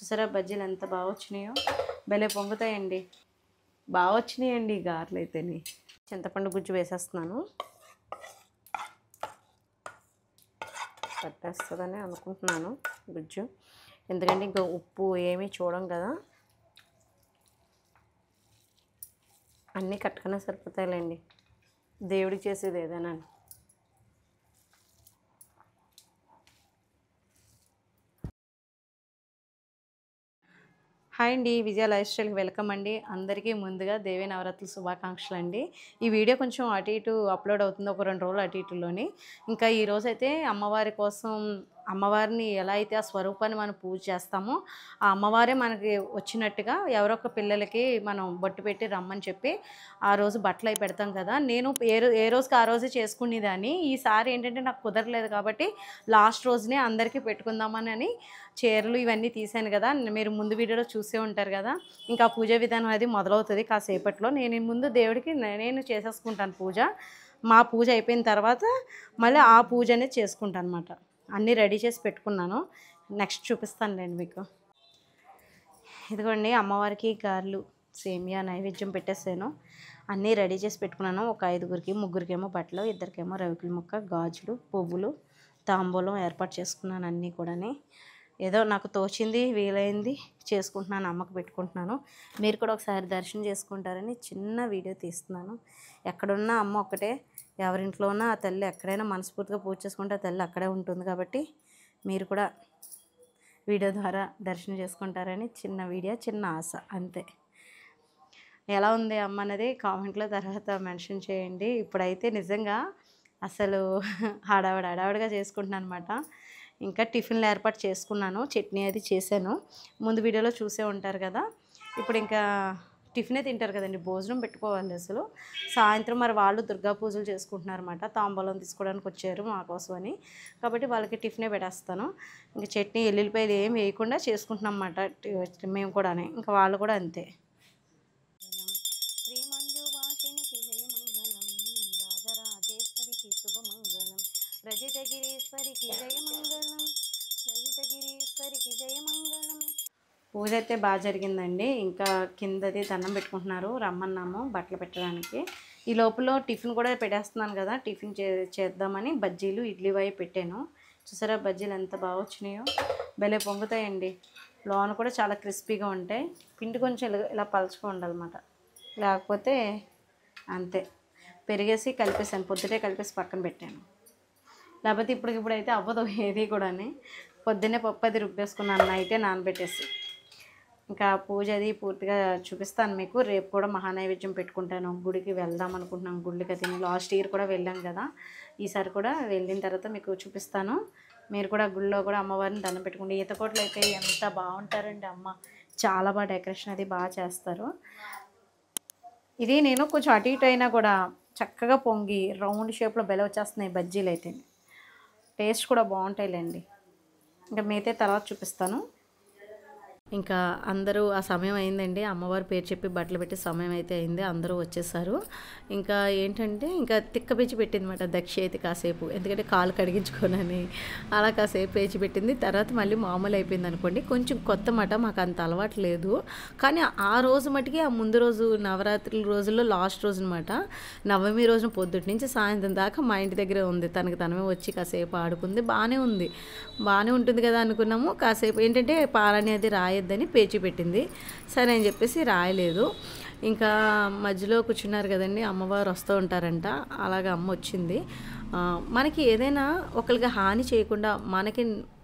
చూసారా బజ్జీలు ఎంత బాగా వచ్చినాయో, భలే పొంగుతాయండి, బాగా వచ్చినాయండి గారెలు అయితేని. చింతపండు గుజ్జు వేసేస్తున్నాను, పట్టేస్తుందని అనుకుంటున్నాను గుజ్జు, ఎందుకంటే ఇంకా ఉప్పు ఏమీ చూడం కదా, అన్నీ కట్టుకునే సరిపోతాయిలేండి, దేవుడికి చేసేది ఏదైనా. హాయ్ అండి, విజయ లైఫ్ స్టైల్కి వెల్కమ్ అండి. అందరికీ ముందుగా దేవీ నవరాత్రుల శుభాకాంక్షలు అండి. ఈ వీడియో కొంచెం అటు ఇటు అప్లోడ్ అవుతుంది, ఒక 2 రోజులు అటు ఇటులోని. ఇంకా ఈరోజైతే అమ్మవారి కోసం, అమ్మవారిని ఎలా అయితే ఆ స్వరూపాన్ని మనం పూజ చేస్తామో ఆ అమ్మవారే మనకి వచ్చినట్టుగా ఎవరో ఒక పిల్లలకి మనం బొట్టు పెట్టి రమ్మని చెప్పి ఆ రోజు బట్టలు అవి పెడతాం కదా. నేను ఏ రోజుకి ఆ రోజే చేసుకునేదాన్ని. ఈసారి ఏంటంటే నాకు కుదరలేదు కాబట్టి లాస్ట్ రోజునే అందరికీ పెట్టుకుందామని చీరలు ఇవన్నీ తీసాను కదా, మీరు ముందు వీడియోలో చూసే ఉంటారు కదా. ఇంకా పూజా విధానం అది మొదలవుతుంది కాసేపట్లో. నేను ముందు దేవుడికి నేను చేసేసుకుంటాను పూజ. మా పూజ అయిపోయిన తర్వాత మళ్ళీ ఆ పూజ అనేది చేసుకుంటాను అనమాట. అన్నీ రెడీ చేసి పెట్టుకున్నాను, నెక్స్ట్ చూపిస్తానులేండి మీకు. ఇదిగోండి అమ్మవారికి గారెలు, సేమియా నైవేద్యం పెట్టేసాను, అన్నీ రెడీ చేసి పెట్టుకున్నాను. ఒక 5గురికి, 3గురికేమో బట్టలు, 2కేమో రవికుల ముక్క, గాజులు, పువ్వులు, తాంబూలం ఏర్పాటు చేసుకున్నాను. అన్నీ కూడా ఏదో నాకు తోచింది వీలైంది చేసుకుంటున్నాను, అమ్మకు పెట్టుకుంటున్నాను. మీరు కూడా ఒకసారి దర్శనం చేసుకుంటారని చిన్న వీడియో తీస్తున్నాను. ఎక్కడున్నా అమ్మ ఒక్కటే, ఎవరింట్లో ఉన్నా ఆ తల్లి ఎక్కడైనా మనస్ఫూర్తిగా పూజ చేసుకుంటే ఆ తల్లి అక్కడే ఉంటుంది కాబట్టి మీరు కూడా వీడియో ద్వారా దర్శనం చేసుకుంటారని చిన్న వీడియో, చిన్న ఆశ అంతే. ఎలా ఉంది అమ్మ అనేది కామెంట్లో తర్వాత మెన్షన్ చేయండి. ఇప్పుడైతే నిజంగా అసలు హడావిడిగా చేసుకుంటున్నాను అనమాట. ఇంకా టిఫిన్లు ఏర్పాటు చేసుకున్నాను, చట్నీ అది చేశాను, ముందు వీడియోలో చూసే ఉంటారు కదా. ఇప్పుడు ఇంకా టిఫినే తింటారు కదండి, భోజనం పెట్టుకోవాలి అసలు. సాయంత్రం మరి వాళ్ళు దుర్గా పూజలు చేసుకుంటున్నారు అనమాట, తాంబూలం తీసుకోవడానికి వచ్చారు మా కోసం అని, కాబట్టి వాళ్ళకి టిఫినే పెట్టేస్తాను. ఇంకా చట్నీ ఎల్లుల్లిపాయలు ఏం వేయకుండా చేసుకుంటున్నాం అన్నమాట మేము కూడా, ఇంకా వాళ్ళు కూడా అంతే. రజితగిరీశ్వరికి జయమంగళం, రజితగిరీశ్వరికి జయమంగళం. పూజ అయితే బాగా జరిగిందండి. ఇంకా కిందది దండం పెట్టుకుంటున్నారు, రమ్మన్నాము బట్టలు పెట్టడానికి. ఈ లోపల టిఫిన్ కూడా పెట్టేస్తున్నాను కదా, టిఫిన్ చేద్దామని బజ్జీలు ఇడ్లీ అవి పెట్టాను. చూసారా బజ్జీలు ఎంత బాగా వచ్చినాయో, భలే పొంగుతాయండి, లోన కూడా చాలా క్రిస్పీగా ఉంటాయి. పిండి కొంచెం ఇలా పలుచుకో ఉండాలన్నమాట, లేకపోతే అంతే. పెరిగేసి కలిపేసాను, పొద్దుటే కలిపేసి పక్కన పెట్టాను, లేకపోతే ఇప్పుడైతే అవ్వదు ఏది కూడా. పొద్దున్నే పప్పు అది రుబ్బేసుకున్నాను నైటే నానబెట్టేసి. ఇంకా పూజ అది పూర్తిగా చూపిస్తాను మీకు. రేపు కూడా మహానైవేద్యం పెట్టుకుంటాను, గుడికి వెళ్దాం అనుకుంటున్నాను. గుడికి అది లాస్ట్ ఇయర్ కూడా వెళ్ళాం కదా, ఈసారి కూడా వెళ్ళిన తర్వాత మీకు చూపిస్తాను. మీరు కూడా గుడిలో కూడా అమ్మవారిని దండం పెట్టుకోండి. ఈతకోటలు అయితే ఎంత బాగుంటారండి, అమ్మ చాలా బాగా డెకరేషన్ అది బాగా చేస్తారు. ఇది నేను కొంచెం అటు ఇటు అయినా కూడా చక్కగా పొంగి రౌండ్ షేప్లో బెల వచ్చేస్తున్నాయి బజ్జీలు అయితే, టేస్ట్ కూడా బాగుంటాయిలేండి. ఇంకా మిగతా తర్వాత చూపిస్తాను. ఇంకా అందరూ ఆ సమయం అయిందండి, అమ్మవారి పేరు చెప్పి బట్టలు పెట్టి సమయం అయితే అయింది, అందరూ వచ్చేసారు. ఇంకా ఏంటంటే ఇంకా తిక్క పేచి పెట్టింది అనమాట దక్ష అయితే కాసేపు, ఎందుకంటే కాలు కడిగించుకోనని అలా కాసేపు పేచి పెట్టింది. తర్వాత మళ్ళీ మామూలు అయిపోయింది అనుకోండి. కొంచెం కొత్త మాట, మాకు అంత అలవాటు లేదు. కానీ ఆ రోజు మటుకి ఆ ముందు రోజు నవరాత్రుల రోజుల్లో లాస్ట్ రోజు అనమాట, నవమి రోజున పొద్దుటి నుంచి సాయంత్రం దాకా మా ఇంటి దగ్గరే ఉంది. తనకి తనమే వచ్చి కాసేపు ఆడుకుంది, బాగానే ఉంది, బాగానే ఉంటుంది కదా అనుకున్నాము. కాసేపు ఏంటంటే పాలని అది రాయొద్దని పేచి పెట్టింది, సరే అని చెప్పేసి రాయలేదు. ఇంకా మధ్యలో కూర్చున్నారు కదండి, అమ్మవారు వస్తూ ఉంటారంట, అలాగ అమ్మ వచ్చింది. మనకి ఏదైనా ఒకరికి హాని చేయకుండా మనకి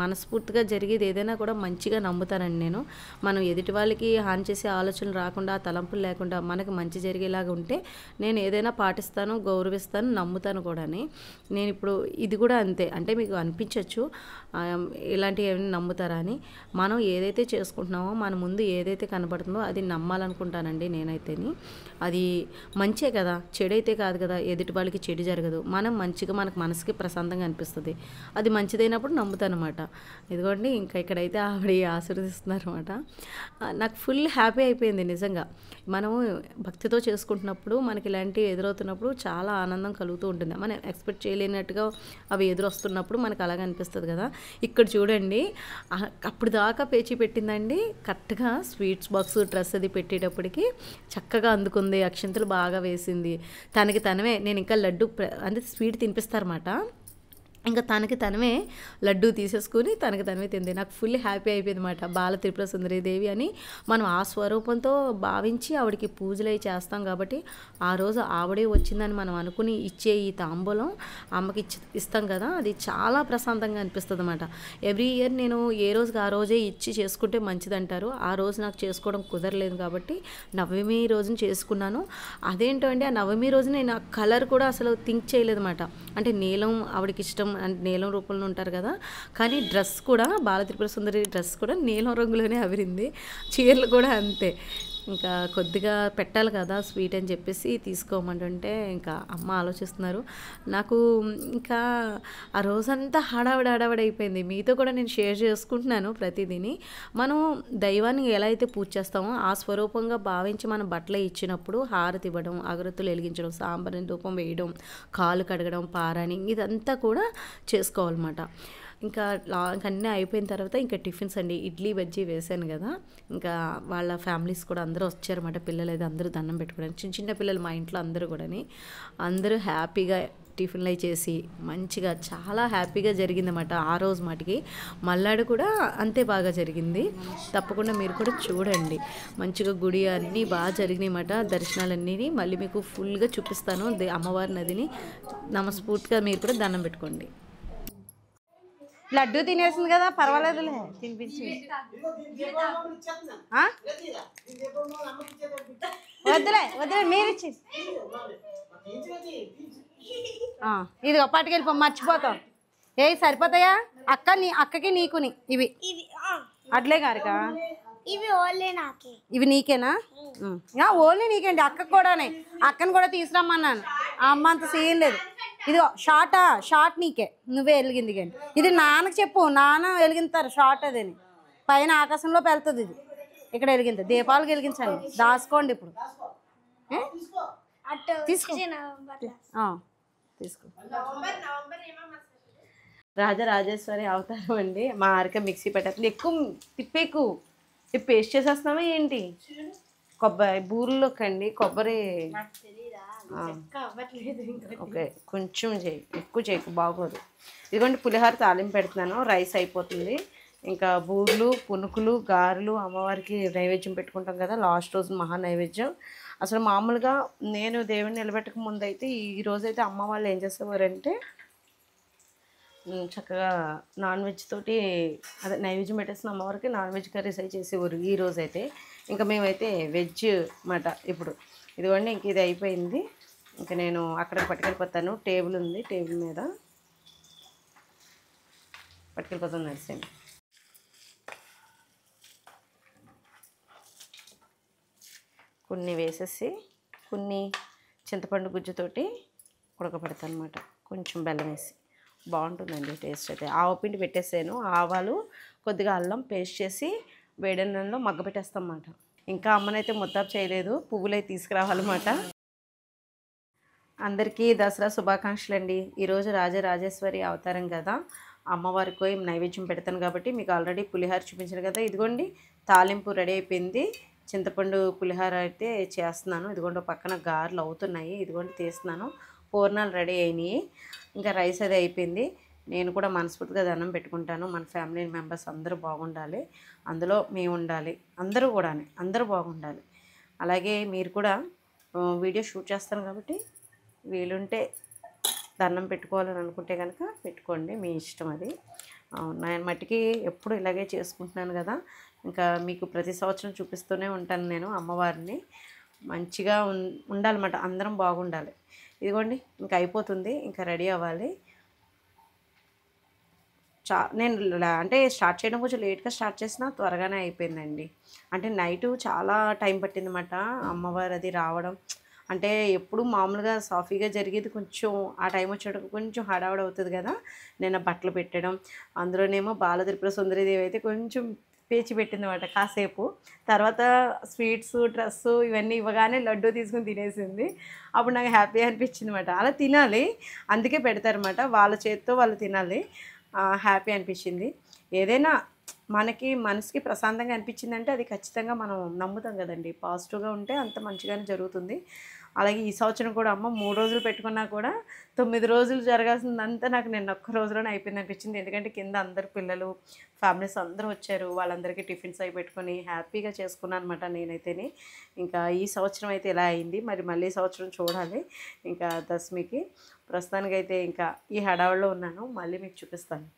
మనస్ఫూర్తిగా జరిగేది ఏదైనా కూడా మంచిగా నమ్ముతానండి నేను. మనం ఎదుటి వాళ్ళకి హాని చేసే ఆలోచనలు రాకుండా, తలంపులు లేకుండా మనకు మంచి జరిగేలాగా ఉంటే నేను ఏదైనా పాటిస్తాను, గౌరవిస్తాను, నమ్ముతాను కూడా. నేను ఇప్పుడు ఇది కూడా అంతే. అంటే మీకు అనిపించవచ్చు ఇలాంటివి ఏమైనా నమ్ముతారా అని. మనం ఏదైతే చేసుకుంటున్నామో మన ముందు ఏదైతే కనబడుతుందో అది నమ్మాలనుకుంటానండి నేనైతేని. అది మంచే కదా, చెడైతే కాదు కదా, ఎదుటి వాళ్ళకి చెడు జరగదు. మనం మంచిగా మనకు మనసుకి ప్రశాంతంగా అనిపిస్తుంది, అది మంచిదైనప్పుడు నమ్ముతాను అనమాట. ఇదిగోండి ఇంకా ఇక్కడైతే ఆవిడ ఆశీర్వదిస్తున్నారు అనమాట. నాకు ఫుల్ హ్యాపీ అయిపోయింది నిజంగా. మనము భక్తితో చేసుకుంటున్నప్పుడు మనకి ఇలాంటివి ఎదురవుతున్నప్పుడు చాలా ఆనందం కలుగుతూ ఉంటుంది. మనం ఎక్స్పెక్ట్ చేయలేనట్టుగా అవి ఎదురొస్తున్నప్పుడు మనకు అలాగే అనిపిస్తుంది కదా. ఇక్కడ చూడండి అప్పుడు దాకా పేచీ పెట్టిందండి, కరెక్ట్గా స్వీట్స్ బాక్స్ డ్రెస్ అది పెట్టేటప్పటికి చక్కగా అందుకుంది, అక్షింతలు బాగా వేసింది. తనకి తనమే నేను ఇంకా లడ్డు అంటే స్వీట్ తినిపిస్తారన్నమాట. ఇంకా తనకి తనమే లడ్డు తీసేసుకుని తనకి తనమే తింది. నాకు ఫుల్ హ్యాపీ అయిపోయింది అనమాట. బాల త్రిపుర సుందరీదేవి అని మనం ఆ స్వరూపంతో భావించి ఆవిడకి పూజలు అవి చేస్తాం కాబట్టి ఆ రోజు ఆవిడే వచ్చిందని మనం అనుకుని ఇచ్చే ఈ తాంబూలం అమ్మకి ఇస్తాం కదా, అది చాలా ప్రశాంతంగా అనిపిస్తుంది అనమాట. ఎవ్రీ ఇయర్ నేను ఏ రోజుకి ఆ రోజే ఇచ్చి చేసుకుంటే మంచిదంటారు. ఆ రోజు నాకు చేసుకోవడం కుదరలేదు కాబట్టి నవమి రోజున చేసుకున్నాను. అదేంటో అండి, ఆ నవమి రోజు నేను ఆ కలర్ కూడా అసలు థింక్ చేయలేదు అనమాట. అంటే నీలం ఆవిడకి ఇష్టం, అంటే నీలం రూపంలో ఉంటారు కదా. కానీ డ్రెస్ కూడా బాల త్రిపుర సుందరి డ్రెస్ కూడా నీలం రంగులోనే అవిరింది. చీరలు కూడా అంతే. ఇంకా కొద్దిగా పెట్టాలి కదా స్వీట్ అని చెప్పేసి తీసుకోమంటుంటే ఇంకా అమ్మ ఆలోచిస్తున్నారు. నాకు ఇంకా ఆ రోజంతా హడావిడి అయిపోయింది. మీతో కూడా నేను షేర్ చేసుకుంటున్నాను ప్రతిదీని. మనం దైవాన్ని ఎలా అయితే పూజ చేస్తామో ఆ స్వరూపంగా భావించి మనం బట్టలు ఇచ్చినప్పుడు హారతి ఇవ్వడం, అగరత్తులు వెలిగించడం, సాంబ్రాణి ధూపం వేయడం, కాలు కడగడం, పారాణి ఇదంతా కూడా చేసుకోవాలన్నమాట. ఇంకా అన్నీ అయిపోయిన తర్వాత ఇంకా టిఫిన్స్ అండి, ఇడ్లీ బజ్జీ వేసాను కదా. ఇంకా వాళ్ళ ఫ్యామిలీస్ కూడా అందరూ వచ్చారన్నమాట. పిల్లలు అయితే అందరూ దండం పెట్టుకోవడానికి, చిన్న చిన్న పిల్లలు మా ఇంట్లో అందరూ కూడాని అందరూ హ్యాపీగా టిఫిన్లు అవి చేసి మంచిగా చాలా హ్యాపీగా జరిగిందన్నమాట. ఆ రోజు మటుకి మల్లాడు కూడా అంతే బాగా జరిగింది. తప్పకుండా మీరు కూడా చూడండి. మంచిగా గుడి అన్నీ బాగా జరిగినాయి అన్నమాట. దర్శనాలన్నీ మళ్ళీ మీకు ఫుల్గా చూపిస్తాను. అమ్మవారి నదిని మనస్ఫూర్తిగా మీరు కూడా దండం పెట్టుకోండి. లడ్డు తినేసింది కదా, పర్వాలేదులే తినిపించి. వద్దులే మీరు ఇచ్చి ఇది పట్టుకెళ్ళిపో, మర్చిపోతాం. సరిపోతాయా అక్కకి నీకుని ఇవి అట్లే గారికా ఇవి నీకేనా? ఓన్లీ నీకేంటి, అక్కకు కూడానే. అక్కని కూడా తీసుకురమ్మన్నాను. ఆ అమ్మ అంత సీన్ లేదు. ఇదిగో షార్ట్ నీకే, నువ్వే వెలిగింది కానీ. ఇది నాన్నకి చెప్పు, నాన్న వెలిగింతారు షార్ట్ అదని. పైన ఆకాశంలో వెళ్తుంది ఇది. ఇక్కడ వెలిగింది, దీపాలు వెలిగించండి, దాచుకోండి. ఇప్పుడు తీసుకో రాజరాజేశ్వరి అవతారం అండి. మా ఆరిక మిక్సీ పెట్టేస్తుంది. ఎక్కువ తిప్పేకు పేస్ట్ చేసేస్తున్నావా ఏంటి? కొబ్బరి బూరెల్లోకండి కొబ్బరి. ఓకే, కొంచెం చేయి, ఎక్కువ చేయకు, బాగోదు. ఇదిగోండి పులిహోర తాలింపు పెడుతున్నాను. రైస్ అయిపోతుంది. ఇంకా బూర్లు, పునుకులు, గారెలు అమ్మవారికి నైవేద్యం పెట్టుకుంటాం కదా, లాస్ట్ రోజు మహా నైవేద్యం. అసలు మామూలుగా నేను దేవుడిని నిలబెట్టక ముందు అయితే ఈ రోజైతే అమ్మ వాళ్ళు ఏం చేసేవారంటే చక్కగా నాన్ వెజ్ తోటి అదే నైవేద్యం పెట్టేసిన అమ్మవారికి నాన్ వెజ్ కర్రీస్ అవి చేసేవారు. ఈ రోజైతే ఇంకా మేమైతే వెజ్ మాట. ఇప్పుడు ఇదిగోండి ఇంక ఇది అయిపోయింది. ఇంకా నేను అక్కడికి పట్టుకెళ్ళిపోతాను. టేబుల్ ఉంది, టేబుల్ మీద పట్టుకెళ్ళిపోతాను. నడిచండి. కొన్ని వేసేసి కొన్ని చింతపండు గుజ్జుతోటి ఉడకపెడతాను అనమాట. కొంచెం బెల్లం వేసి బాగుంటుందండి టేస్ట్ అయితే. ఆవపిండి పెట్టేసాను, ఆవాలు కొద్దిగా అల్లం పేస్ట్ చేసి వేడన్నంలో మగ్గపెట్టేస్తాం అన్నమాట. ఇంకా అమ్మనైతే ముద్దాపు చేయలేదు, పువ్వులు అయితే తీసుకురావాలన్నమాట. అందరికీ దసరా శుభాకాంక్షలు అండి. ఈరోజు రాజరాజేశ్వరి అవతారం కదా, అమ్మవారికి నైవేద్యం పెడతాను కాబట్టి మీకు ఆల్రెడీ పులిహోర చూపించాను కదా. ఇదిగోండి తాలింపు రెడీ అయిపోయింది. చింతపండు పులిహోర అయితే చేస్తున్నాను. ఇదిగోండి పక్కన గారెలు అవుతున్నాయి, ఇదిగోండి తీస్తున్నాను. పూర్ణాలు రెడీ అయినాయి. ఇంకా రైస్ అది అయిపోయింది. నేను కూడా మనస్ఫూర్తిగా దండం పెట్టుకుంటాను. మన ఫ్యామిలీ మెంబర్స్ అందరూ బాగుండాలి, అందులో మేము ఉండాలి, అందరూ కూడా అందరూ బాగుండాలి. అలాగే మీరు కూడా వీడియో షూట్ చేస్తాను కాబట్టి వీలుంటే దండం పెట్టుకోవాలని అనుకుంటే కనుక పెట్టుకోండి, మీ ఇష్టం అది. నేను మట్టికి ఎప్పుడు ఇలాగే చేసుకుంటున్నాను కదా. ఇంకా మీకు ప్రతి సంవత్సరం చూపిస్తూనే ఉంటాను నేను అమ్మవారిని. మంచిగా ఉండాలన్నమాట, అందరం బాగుండాలి. ఇదిగోండి ఇంకా అయిపోతుంది, ఇంకా రెడీ అవ్వాలి. నేను అంటే స్టార్ట్ చేయడం కొంచెం లేట్గా స్టార్ట్ చేసినా త్వరగానే అయిపోయిందండి. అంటే నైటు చాలా టైం పట్టిందన్నమాట అమ్మవారు అది రావడం. అంటే ఎప్పుడు మామూలుగా సాఫీగా జరిగేది కొంచెం ఆ టైం వచ్చేటప్పుడు కొంచెం హడావుడి అవుతుంది కదా. నేను బట్టలు పెట్టడం, అందులోనేమో బాల త్రిపుర సుందరీదేవి అయితే కొంచెం పేచి పెట్టిందన్నమాట కాసేపు. తర్వాత స్వీట్స్, డ్రెస్సు ఇవన్నీ ఇవ్వగానే లడ్డు తీసుకుని తినేసింది. అప్పుడు నాకు హ్యాపీ అనిపించింది అనమాట. అలా తినాలి, అందుకే పెడతారన్నమాట. వాళ్ళ చేతితో వాళ్ళు తినాలి. హ్యాపీ అనిపించింది. ఏదైనా మనకి మనసుకి ప్రశాంతంగా అనిపించిందంటే అది ఖచ్చితంగా మనం నమ్ముతాం కదండి. పాజిటివ్గా ఉంటే అంత మంచిగానే జరుగుతుంది. అలాగే ఈ సంవత్సరం కూడా అమ్మ 3 రోజులు పెట్టుకున్నా కూడా 9 రోజులు జరగాల్సిందంతా నాకు నిన్న ఒక్క రోజులోనే అయిపోయింది అనిపించింది. ఎందుకంటే కింద అందరు పిల్లలు, ఫ్యామిలీస్ అందరూ వచ్చారు. వాళ్ళందరికీ టిఫిన్స్ అవి పెట్టుకొని హ్యాపీగా చేసుకున్నాను అనమాట నేనైతేనే. ఇంకా ఈ సంవత్సరం అయితే ఇలా అయింది. మరి మళ్ళీ సంవత్సరం చూడాలి ఇంకా దశమికి. ప్రస్తుతానికైతే ఇంకా ఈ హడావుడిలో ఉన్నాను. మళ్ళీ మీకు చూపిస్తాను.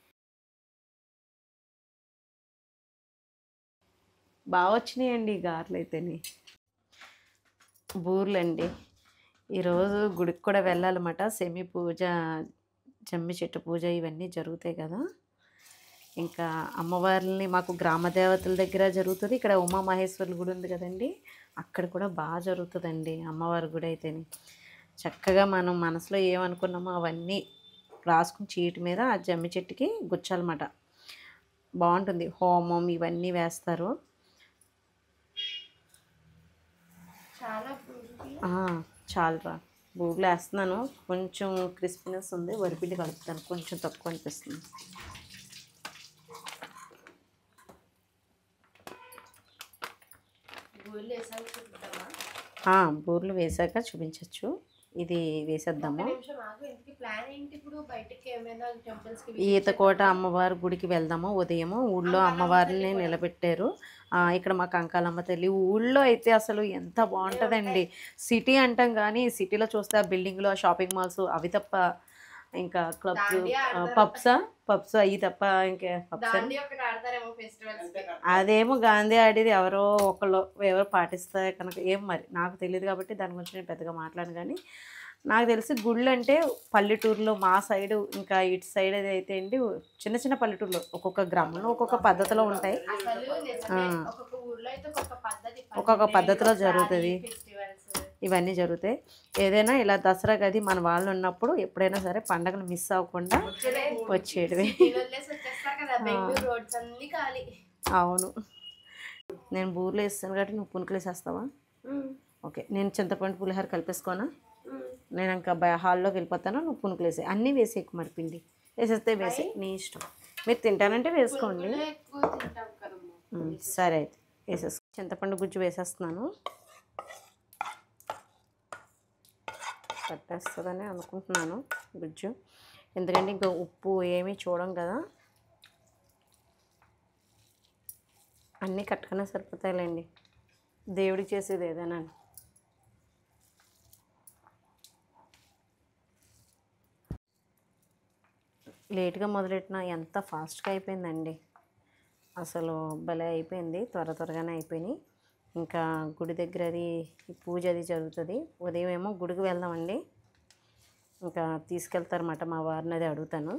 బాగా వచ్చినాయండి గారెలు అయితేనే. బూర్లండి. ఈరోజు గుడికి కూడా వెళ్ళాలన్నమాట. సెమి పూజ, జమ్మి చెట్టు పూజ ఇవన్నీ జరుగుతాయి కదా. ఇంకా అమ్మవారిని మాకు గ్రామ దేవతల దగ్గర జరుగుతుంది. ఇక్కడ ఉమామహేశ్వరుల గుడి ఉంది కదండి, అక్కడ కూడా బాగా జరుగుతుందండి అమ్మవారి గుడి అయితేనే. చక్కగా మనం మనసులో ఏమనుకున్నామో అవన్నీ రాసుకుని చీటి మీద ఆ జమ్మి చెట్టుకి గుచ్చాలన్నమాట. బాగుంటుంది. హోమం ఇవన్నీ వేస్తారు. చాలురా. బూరెలు వేస్తున్నాను. కొంచెం క్రిస్పీనెస్ ఉంది. వరిపిండి కలుపుతాను, కొంచెం తక్కువ అనిపిస్తుంది. బూరెలు వేసాక చూపించవచ్చు. ఇది వేసేద్దాము. ఈతకోట అమ్మవారి గుడికి వెళ్దాము. ఉదయము ఊళ్ళో అమ్మవారిని నిలబెట్టారు. ఇక్కడ మా కంకాలమ్మ తల్లి. ఊళ్ళో అయితే అసలు ఎంత బాగుంటుందండి. సిటీ అంటాం కానీ సిటీలో చూస్తే ఆ బిల్డింగ్లో, ఆ షాపింగ్ మాల్స్ అవి తప్ప ఇంకా క్లబ్స్, పబ్స్ అవి తప్ప ఇంకా పబ్స్ అదేమో గాంధీ ఆడేది ఎవరో ఒకళ్ళు ఎవరో పాటిస్తే కనుక ఏం మరి నాకు తెలియదు కాబట్టి దాని గురించి నేను పెద్దగా మాట్లాడను. కానీ నాకు తెలిసి గుళ్ళు అంటే పల్లెటూరులో మా సైడు, ఇంకా ఇటు సైడ్ అయితే అండి చిన్న చిన్న పల్లెటూరులో ఒక్కొక్క గ్రామంలో ఒక్కొక్క పద్ధతిలో ఉంటాయి. ఒక్కొక్క పద్ధతిలో జరుగుతుంది. ఇవన్నీ జరుగుతాయి. ఏదైనా ఇలా దసరా గది మన వాళ్ళు ఉన్నప్పుడు ఎప్పుడైనా సరే పండగలు మిస్ అవ్వకుండా వచ్చేటివి. అవును. నేను బూరెలు వేస్తాను కాబట్టి నువ్వు పునుకులు వేసేస్తావా? ఓకే. నేను చింతపండు పులిహోర కలిపేసుకోనా? నేను ఇంకా హాల్లోకి వెళ్ళిపోతాను, నువ్వు పునుకులు వేసే. అన్నీ వేసి ఎక్కువ మరి పిండి వేసేస్తే వేసి నీ ఇష్టం. మీరు తింటానంటే వేసుకోండి. సరే అయితే వేసేసుకో. చింతపండు గుజ్జు వేసేస్తున్నాను. పట్టేస్తుందని అనుకుంటున్నాను గుజ్జు, ఎందుకంటే ఇంకా ఉప్పు ఏమీ చూడం కదా. అన్నీ కట్టుకునే సరిపోతాయిలేండి, దేవుడికి చేసేది ఏదైనా. లేట్గా మొదలెట్టిన ఎంత ఫాస్ట్గా అయిపోయిందండి. అసలు భలే అయిపోయింది. త్వరగానే అయిపోయినాయి. ఇంకా గుడి దగ్గర అది పూజ అది జరుగుతుంది. ఉదయం ఏమో గుడికి వెళ్దామండి. ఇంకా తీసుకెళ్తారన్నమాట మా వారిని, అది అడుగుతాను.